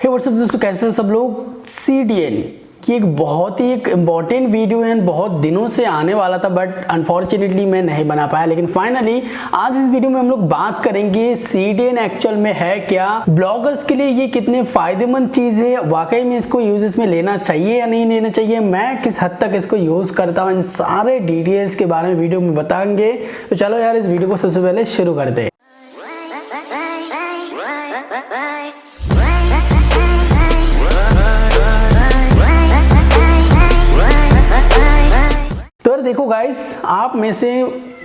हे WhatsApp दोस्तों, कैसे हो सब लोग। CDN की एक बहुत ही इम्पॉर्टेंट वीडियो है, बहुत दिनों से आने वाला था बट अनफॉर्चुनेटली मैं नहीं बना पाया। लेकिन फाइनली आज इस वीडियो में हम लोग बात करेंगे CDN एक्चुअल में है क्या, ब्लॉगर्स के लिए ये कितने फायदेमंद चीज है, वाकई में इसको यूजेस में लेना चाहिए या नहीं लेना चाहिए, मैं किस हद तक इसको यूज करता हूँ, इन सारे डिटेल्स के बारे में वीडियो में बताएंगे। तो चलो यार इस वीडियो को सबसे पहले शुरू करते हैं। तो देखो गाइस, आप में से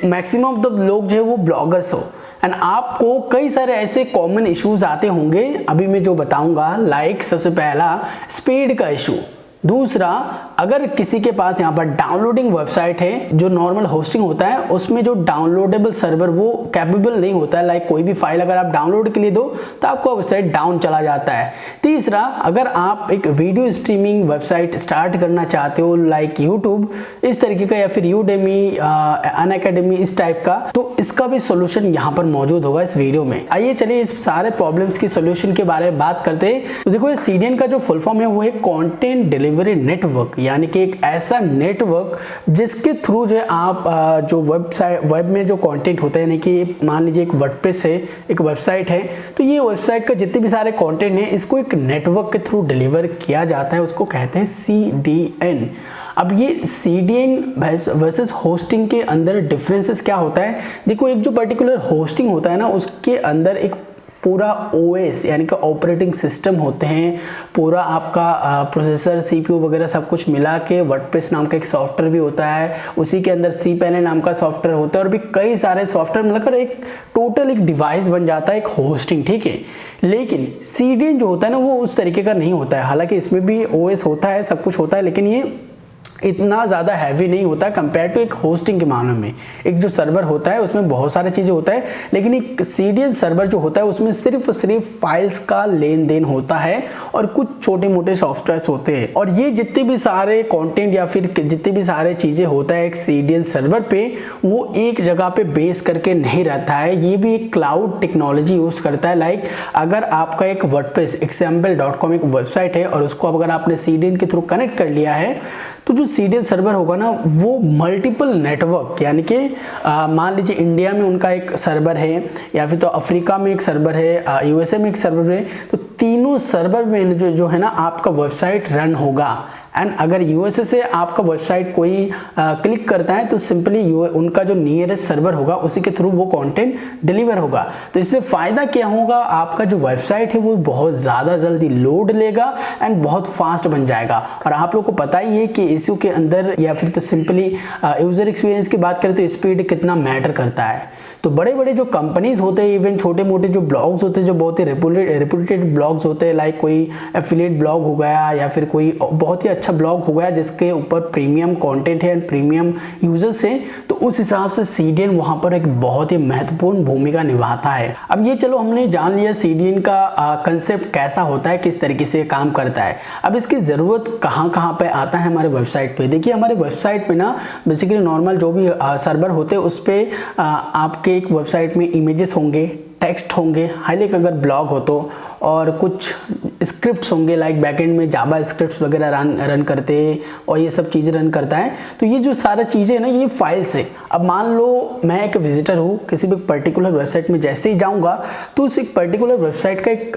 मैक्सिमम ऑफ द लोग जो है वो ब्लॉगर्स हो एंड आपको कई सारे ऐसे कॉमन इश्यूज आते होंगे। अभी मैं जो बताऊंगा, लाइक सबसे पहला स्पीड का इशू, दूसरा अगर किसी के पास यहाँ पर डाउनलोडिंग वेबसाइट है, जो नॉर्मल होस्टिंग होता है उसमें जो डाउनलोडेबल सर्वर वो कैपेबल नहीं होता है, लाइक कोई भी फाइल अगर आप डाउनलोड के लिए दो तो आपको वेबसाइट डाउन चला जाता है। तीसरा, अगर आप एक वीडियो स्ट्रीमिंग वेबसाइट स्टार्ट करना चाहते हो लाइक यूट्यूब इस तरीके का, या फिर यूडेमी, अनअकैडमी इस टाइप का, तो इसका भी सोल्यूशन यहाँ पर मौजूद होगा इस वीडियो में। आइए चलिए इस सारे प्रॉब्लम्स की सोल्यूशन के बारे में बात करते हैं। तो देखो CDN का जो फुल फॉर्म है वो है कंटेंट डिलीवरी नेटवर्क, यानी कि एक ऐसा नेटवर्क जिसके थ्रू जो आप जो वेब में जो कंटेंट होता है, यानी कि मान लीजिए एक वर्डप्रेस है, एक वेबसाइट है, तो ये वेबसाइट का जितने भी सारे कंटेंट है इसको एक नेटवर्क के थ्रू डिलीवर किया जाता है, उसको कहते हैं CDN। अब ये CDN वर्सेस होस्टिंग के अंदर डिफरेंसेस क्या होता है, देखो एक जो पर्टिकुलर होस्टिंग होता है ना, उसके अंदर एक पूरा OS यानी कि ऑपरेटिंग सिस्टम होते हैं, पूरा आपका प्रोसेसर CPU वगैरह सब कुछ मिला के वर्डप्रेस नाम का एक सॉफ्टवेयर भी होता है, उसी के अंदर cPanel नाम का सॉफ्टवेयर होता है और भी कई सारे सॉफ्टवेयर मिलकर एक टोटल एक डिवाइस बन जाता है, एक होस्टिंग, ठीक है। लेकिन CDN जो होता है ना वो उस तरीके का नहीं होता है, हालांकि इसमें भी OS होता है, सब कुछ होता है, लेकिन ये इतना ज़्यादा हैवी नहीं होता कंपेयर टू एक होस्टिंग के मामले में। एक जो सर्वर होता है उसमें बहुत सारी चीज़ें होता है, लेकिन एक CDN सर्वर जो होता है उसमें सिर्फ फाइल्स का लेन देन होता है और कुछ छोटे मोटे सॉफ्टवेयर्स होते हैं। और ये जितने भी सारे कंटेंट या फिर जितने भी सारे चीज़ें होता है एक CDN सर्वर पे, वो एक जगह पे बेस करके नहीं रहता है, ये भी एक क्लाउड टेक्नोलॉजी यूज़ करता है। लाइक अगर आपका एक वर्डप्रेस example.com एक वेबसाइट है और उसको अगर आपने CDN के थ्रू कनेक्ट कर लिया है, तो जो CDN सर्वर होगा ना वो मल्टीपल नेटवर्क, यानी कि मान लीजिए इंडिया में उनका एक सर्वर है, या फिर तो अफ्रीका में एक सर्वर है, USA में एक सर्वर है, तो तीनों सर्वर में जो है ना आपका वेबसाइट रन होगा। एंड अगर USA से आपका वेबसाइट कोई क्लिक करता है तो सिंपली उनका जो नियरेस्ट सर्वर होगा उसी के थ्रू वो कंटेंट डिलीवर होगा। तो इससे फ़ायदा क्या होगा, आपका जो वेबसाइट है वो बहुत ज़्यादा जल्दी लोड लेगा एंड बहुत फास्ट बन जाएगा। और आप लोग को पता ही है कि इशू के अंदर या फिर तो सिंपली यूज़र एक्सपीरियंस की बात करें तो स्पीड कितना मैटर करता है। तो बड़े बड़े जो कंपनीज होते हैं, इवन छोटे मोटे जो ब्लॉग्स होते हैं, जो बहुत ही रेपुटेड ब्लॉग्स होते हैं, लाइक कोई एफिलिएट ब्लॉग हो गया या फिर कोई बहुत ही अच्छा ब्लॉग हो गया जिसके ऊपर प्रीमियम कंटेंट है एंड प्रीमियम यूजर्स हैं, तो उस हिसाब से CDN वहाँ पर एक बहुत ही महत्वपूर्ण भूमिका निभाता है। अब ये चलो हमने जान लिया CDN का कंसेप्ट कैसा होता है, किस तरीके से काम करता है। अब इसकी ज़रूरत कहाँ कहाँ पे आता है हमारे वेबसाइट पे। देखिए हमारे वेबसाइट पे ना बेसिकली नॉर्मल जो भी सर्वर होते हैं उस पर आपके एक वेबसाइट में इमेजेस होंगे, टेक्स्ट होंगे, हाईलाइट अगर ब्लॉग हो तो, और कुछ स्क्रिप्ट्स होंगे, लाइक बैकएंड में जावा स्क्रिप्ट्स वगैरह रन करते हैं और ये सब चीज़ें रन करता है। तो ये जो सारा चीज़ें है ना ये फाइल्स है। अब मान लो मैं एक विजिटर हूँ, किसी भी पर्टिकुलर वेबसाइट में जैसे ही जाऊँगा तो उस एक पर्टिकुलर वेबसाइट का एक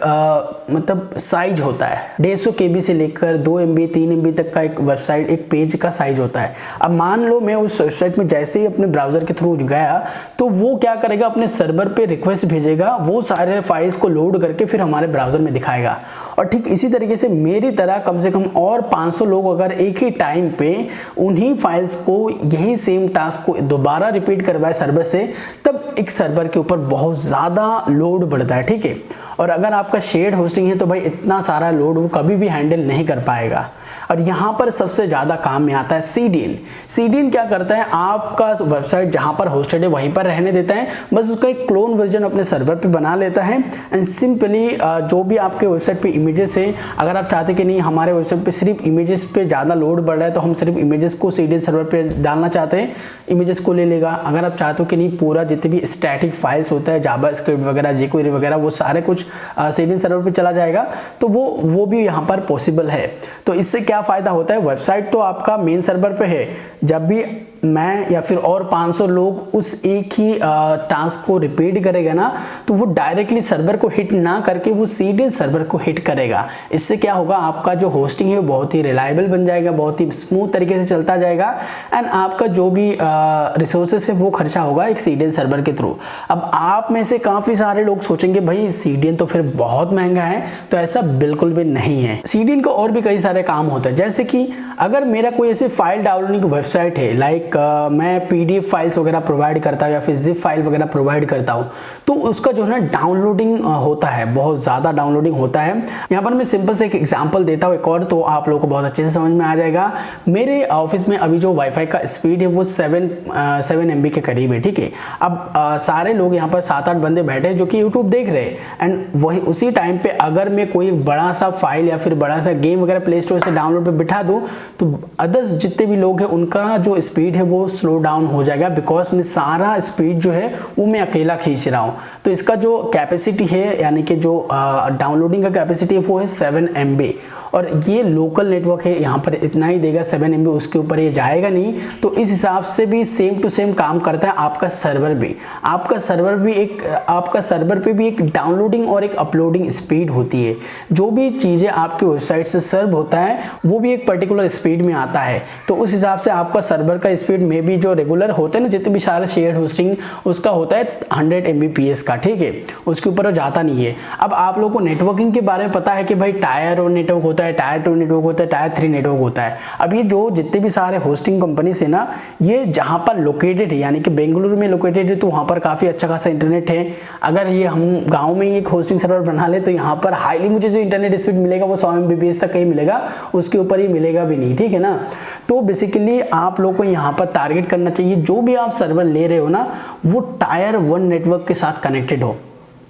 मतलब साइज होता है, 150 KB से लेकर 2 MB 3 MB तक का एक वेबसाइट एक पेज का साइज होता है। अब मान लो मैं उस वेबसाइट में जैसे ही अपने ब्राउज़र के थ्रू गया तो वो क्या करेगा, अपने सर्वर पर रिक्वेस्ट भेजेगा, वो सारे फाइल्स को लोड करके फिर हमारे ब्राउज़र में दिखाएगा। और ठीक इसी तरीके से मेरी तरह कम से कम और 500 लोग अगर एक ही टाइम पे उन्हीं फाइल्स को, यही सेम टास्क को दोबारा रिपीट करवाए सर्वर से, तब एक सर्वर के ऊपर बहुत ज़्यादा लोड बढ़ता है, ठीक है। और अगर आपका शेयर्ड होस्टिंग है तो भाई इतना सारा लोड वो कभी भी हैंडल नहीं कर पाएगा। और यहाँ पर सबसे ज़्यादा काम में आता है CDN। CDN क्या करता है, आपका वेबसाइट जहाँ पर होस्टेड है वहीं पर रहने देता है, बस उसका एक क्लोन वर्जन अपने सर्वर पे बना लेता है एंड सिंपली जो भी आपके वेबसाइट पे इमेजेस है, अगर आप चाहते कि नहीं हमारे वेबसाइट पे सिर्फ इमेजेस पे ज़्यादा लोड बढ़ रहा है तो हम सिर्फ इमेजेस को CDN सर्वर पे डालना चाहते हैं, इमेजेस को ले लेगा। अगर आप चाहते हो कि नहीं पूरा जितने भी स्टैटिक फाइल्स होता है, जावा स्क्रिप्ट वगैरह, jQuery वगैरह, वो सारे कुछ सीडीएन सर्वर पे चला जाएगा, तो वो भी यहाँ पर पॉसिबल है। तो इससे क्या फ़ायदा होता है, वेबसाइट तो आपका मेन सर्वर पे है, जब भी मैं या फिर और 500 लोग उस एक ही टास्क को रिपीट करेगा ना, तो वो डायरेक्टली सर्वर को हिट ना करके वो सीडीएन सर्वर को हिट करेगा। इससे क्या होगा, आपका जो होस्टिंग है वो बहुत ही रिलायबल बन जाएगा, बहुत ही स्मूथ तरीके से चलता जाएगा, एंड आपका जो भी रिसोर्सेस है वो खर्चा होगा एक सीडीएन सर्वर के थ्रू। अब आप में से काफ़ी सारे लोग सोचेंगे भाई सीडीएन तो फिर बहुत महंगा है, तो ऐसा बिल्कुल भी नहीं है। सीडीएन का और भी कई सारे काम होते हैं, जैसे कि अगर मेरा कोई ऐसे फाइल डाउनलोडिंग वेबसाइट है, लाइक मैं पीडीएफ फाइल्स वगैरह प्रोवाइड करता हूँ या फिर जिप फाइल वगैरह प्रोवाइड करता हूँ, तो उसका जो है ना डाउनलोडिंग होता है, बहुत ज़्यादा डाउनलोडिंग होता है। यहाँ पर मैं सिंपल से एक एग्जांपल देता हूँ एक और, तो आप लोगों को बहुत अच्छे से समझ में आ जाएगा। मेरे ऑफिस में अभी जो वाईफाई का स्पीड है वो 7 MB के करीब है, ठीक है। अब सारे लोग यहाँ पर 7-8 बंदे बैठे हैं जो कि यूट्यूब देख रहे हैं, एंड वही उसी टाइम पे अगर मैं कोई बड़ा सा फाइल या फिर बड़ा सा गेम वगैरह प्ले स्टोर से डाउनलोड पे बिठा दूँ, तो अदर्स जितने भी लोग हैं उनका जो स्पीड है वो स्लो डाउन हो जाएगा, बिकॉज मैं सारा स्पीड जो है वो मैं अकेला खींच रहा हूँ। तो इसका जो कैपेसिटी है, यानी कि जो डाउनलोडिंग का कैपेसिटी है वो है 7 MB, और ये लोकल नेटवर्क है, यहाँ पर इतना ही देगा 7 MB, उसके ऊपर ये जाएगा नहीं। तो इस हिसाब से भी सेम टू सेम काम करता है आपका सर्वर भी। आपका सर्वर पे भी एक डाउनलोडिंग और एक अपलोडिंग स्पीड होती है। जो भी चीज़ें आपकी वेबसाइट से सर्व होता है वो भी एक पर्टिकुलर स्पीड में आता है। तो उस हिसाब से आपका सर्वर का स्पीड में भी जो रेगुलर होता है ना, जितने भी सारे शेयर्ड होस्टिंग, उसका होता है 100 Mbps का, ठीक है, उसके ऊपर वो जाता नहीं है। अब आप लोगों को नेटवर्किंग के बारे में पता है कि भाई टायर 1 नेटवर्क होता है, टायर 2 नेटवर्क होता है, टायर 3 नेटवर्क होता है। अब ये जो जितने भी सारे होस्टिंग कंपनी है ना, ये जहाँ पर लोकेटेड है, यानी कि बेंगलुरु में लोकेटेड है, तो वहाँ पर काफ़ी अच्छा खासा इंटरनेट है। अगर ये हम गाँव में ही एक होस्टिंग सर्वर बना ले, तो यहाँ पर हाईली मुझे जो इंटरनेट स्पीड मिलेगा वो 100 Mbps तक कहीं मिलेगा, उसके ऊपर ही मिलेगा भी नहीं, ठीक है ना। तो बेसिकली आप लोग को यहाँ पर टारगेट करना चाहिए, जो भी आप सर्वर ले रहे हो ना, वो टायर 1 नेटवर्क के साथ कनेक्टेड हो।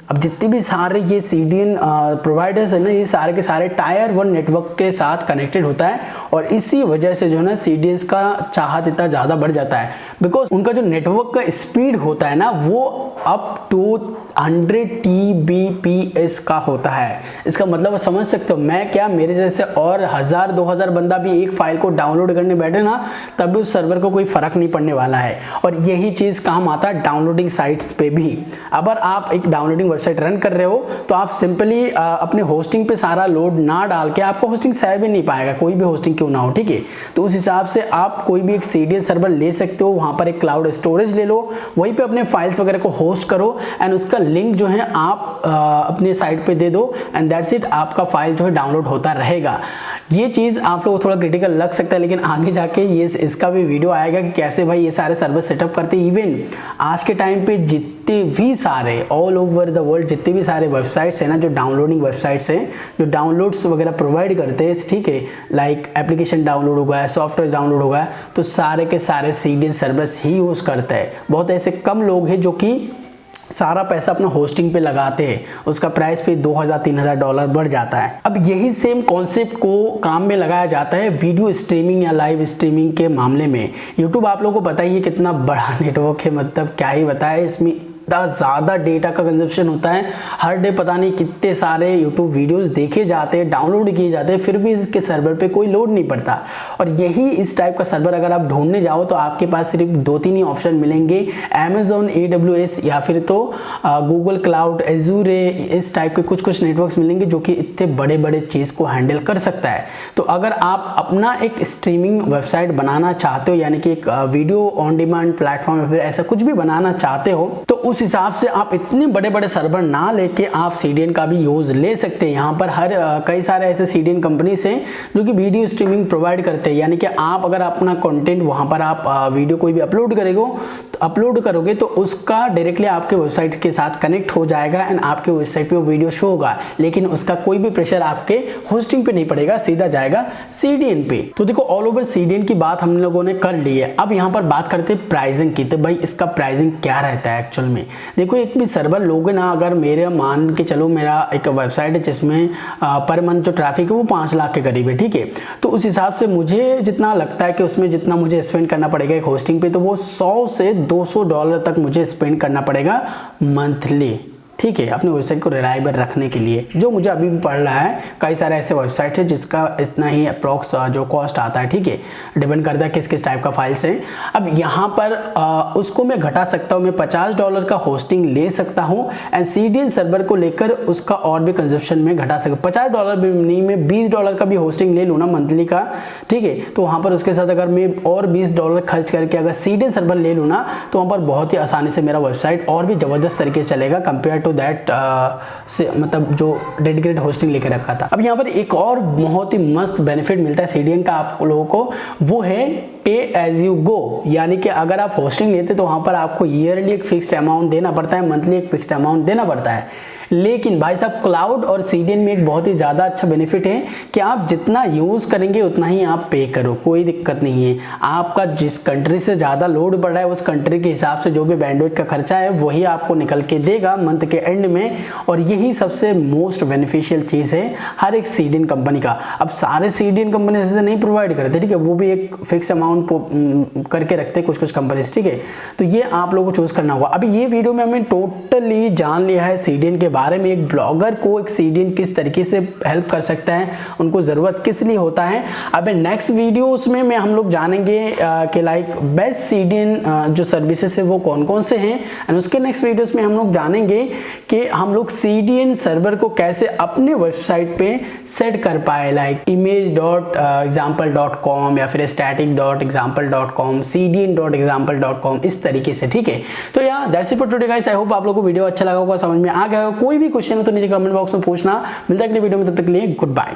अब जितने भी सारे ये सीडीएन प्रोवाइडर्स है ना, ये सारे के सारे टायर 1 नेटवर्क के साथ कनेक्टेड होता है, और इसी वजह से जो है ना सीडीएन्स का चाहत इतना ज़्यादा बढ़ जाता है, बिकॉज उनका जो नेटवर्क का स्पीड होता है ना वो अप टू 100 Tbps का होता है। इसका मतलब समझ सकते हो, मैं क्या, मेरे जैसे और 1000-2000 बंदा भी एक फाइल को डाउनलोड करने बैठे ना, तब भी उस सर्वर को कोई फर्क नहीं पड़ने वाला है। और यही चीज़ काम आता है डाउनलोडिंग साइट्स पे भी। अगर आप एक डाउनलोडिंग वेबसाइट रन कर रहे हो, तो आप सिंपली अपने होस्टिंग पे सारा लोड ना डाल के, आपको होस्टिंग सेव ही नहीं पाएगा, कोई भी होस्टिंग क्यों ना हो, ठीक है। तो उस हिसाब से आप कोई भी एक सीडीएन सर्वर ले सकते हो, वहाँ पर एक क्लाउड स्टोरेज ले लो, वहीं पे अपने फाइल्स वगैरह को होस्ट करो, एंड उसका लिंक जो है आप अपने साइट पे दे दो, एंड दैट्स इट, आपका फाइल जो है डाउनलोड होता रहेगा। ये चीज़ आप लोगों को थोड़ा क्रिटिकल लग सकता है, लेकिन आगे जाके ये इसका भी वीडियो आएगा कि कैसे भाई ये सारे सर्वर सेटअप करते। इवन आज के टाइम पे जितने भी सारे ऑल ओवर द वर्ल्ड जितने भी सारे वेबसाइट्स हैं ना, जो डाउनलोडिंग वेबसाइट्स हैं, जो डाउनलोड्स वगैरह प्रोवाइड करते हैं, ठीक है, लाइक एप्लीकेशन डाउनलोड हो गया, सॉफ्टवेयर डाउनलोड हो गया, तो सारे के सारे सीडीएन सर्वर्स ही यूज़ करते हैं। बहुत ऐसे कम लोग हैं जो कि सारा पैसा अपना होस्टिंग पे लगाते हैं, उसका प्राइस पे $2000-3000 बढ़ जाता है। अब यही सेम कॉन्सेप्ट को काम में लगाया जाता है वीडियो स्ट्रीमिंग या लाइव स्ट्रीमिंग के मामले में। यूट्यूब आप लोगों को पता ही है कितना बड़ा नेटवर्क है, मतलब क्या ही बताए, इसमें इतना ज़्यादा डेटा का कंजप्शन होता है। हर डे पता नहीं कितने सारे यूट्यूब वीडियोस देखे जाते हैं, डाउनलोड किए जाते हैं, फिर भी इसके सर्वर पे कोई लोड नहीं पड़ता। और यही इस टाइप का सर्वर अगर आप ढूंढने जाओ तो आपके पास सिर्फ 2-3 ही ऑप्शन मिलेंगे, Amazon AWS या फिर तो गूगल क्लाउड, एजूर, इस टाइप के कुछ नेटवर्क्स मिलेंगे जो कि इतने बड़े बड़े चीज़ को हैंडल कर सकता है। तो अगर आप अपना एक स्ट्रीमिंग वेबसाइट बनाना चाहते हो, यानी कि एक वीडियो ऑन डिमांड प्लेटफॉर्म या फिर ऐसा कुछ भी बनाना चाहते हो, तो उस हिसाब से आप इतने बड़े बड़े सर्वर ना लेके आप सीडीएन का भी यूज़ ले सकते हैं। यहाँ पर कई सारे ऐसे सीडीएन कंपनीज हैं जो कि वीडियो स्ट्रीमिंग प्रोवाइड करते हैं, यानी कि आप अगर अपना कंटेंट वहाँ पर आप वीडियो कोई भी अपलोड करोगे तो उसका डायरेक्टली आपके वेबसाइट के साथ कनेक्ट हो जाएगा, एंड आपके वेबसाइट पे वो वीडियो शो होगा, लेकिन उसका कोई भी प्रेशर आपके होस्टिंग पे नहीं पड़ेगा, सीधा जाएगा सीडीएन पे। तो देखो ऑल ओवर सीडीएन की बात हम लोगों ने कर ली है। अब यहाँ पर बात करते हैं प्राइसिंग की। तो भाई इसका प्राइसिंग क्या रहता है एक्चुअल में। देखो एक भी सर्वर लोगे ना, अगर मेरे मान के चलो मेरा एक वेबसाइट है जिसमें पर मंथ जो ट्रैफिक है वो 5 लाख के करीब है, ठीक है, तो उस हिसाब से मुझे जितना लगता है कि उसमें जितना मुझे स्पेंड करना पड़ेगा एक होस्टिंग पे, तो वो $100 से $200 तक मुझे स्पेंड करना पड़ेगा मंथली। ठीक है, अपने वेबसाइट को रिलायबल रखने के लिए, जो मुझे अभी भी पड़ रहा है। कई सारे ऐसे वेबसाइट है जिसका इतना ही अप्रॉक्स जो कॉस्ट आता है, ठीक है, डिपेंड करता है किस किस टाइप का फाइल्स है। अब यहाँ पर उसको मैं घटा सकता हूँ, मैं $50 का होस्टिंग ले सकता हूँ एंड CDN सर्वर को लेकर उसका और भी कंजप्शन में घटा सकता हूँ। $50 भी नहीं, मैं $20 का भी होस्टिंग ले लूँ ना मंथली का, ठीक है, तो वहाँ पर उसके साथ अगर मैं और $20 खर्च करके अगर CDN सर्वर ले लूँ ना, तो वहाँ पर बहुत ही आसानी से मेरा वेबसाइट और भी ज़बरदस्त तरीके से चलेगा कंपेयर टू दैट से, मतलब जो डेडिकेटेड होस्टिंग लेके रखा था। अब यहाँ पर एक और बहुत ही मस्त बेनिफिट मिलता है CDN का आप लोगों को, वो है पे एज यू गो। यानी कि अगर आप होस्टिंग लेते तो वहाँ पर आपको ईयरली एक फिक्स्ड अमाउंट देना पड़ता है, मंथली एक फिक्स्ड अमाउंट देना पड़ता है। लेकिन भाई साहब क्लाउड और CDN में एक बहुत ही ज़्यादा अच्छा बेनिफिट है कि आप जितना यूज़ करेंगे उतना ही आप पे करो, कोई दिक्कत नहीं है। आपका जिस कंट्री से ज़्यादा लोड बढ़ रहा है उस कंट्री के हिसाब से जो भी बैंडविड्थ का खर्चा है वही आपको निकल के देगा मंथ के एंड में, और यही सबसे मोस्ट बेनिफिशियल चीज़ है हर एक CDN कंपनी का। अब सारे CDN कंपनी ऐसे नहीं प्रोवाइड करते, ठीक है, वो भी एक फिक्स अमाउंट करके रखते हैं कुछ कंपनीज, ठीक है, तो ये आप लोगों को चूज़ करना होगा। अभी ये वीडियो में हमने टोटली जान लिया है CDN के बारे में, एक ब्लॉगर को एक CDN किस तरीके से हेल्प कर सकता है, उनको ज़रूरत किस लिए होता है। अब नेक्स्ट वीडियोस में हम लोग जानेंगे कि लाइक बेस्ट CDN जो सर्विसेज है वो कौन कौन से हैं, एंड उसके नेक्स्ट वीडियोस में हम लोग जानेंगे कि हम लोग CDN सर्वर को कैसे अपने वेबसाइट पे सेट कर पाए, लाइक image.example.com या फिर static.example.com, cdn.example.com, इस तरीके से, ठीक है। तो यार that's it for today guys, I hope आप लोगों को वीडियो अच्छा लगा होगा, समझ में आ गया होगा। कोई भी क्वेश्चन हो तो नीचे कमेंट बॉक्स में पूछना। मिलता है अगले वीडियो में, तब तक के लिए गुड बाय।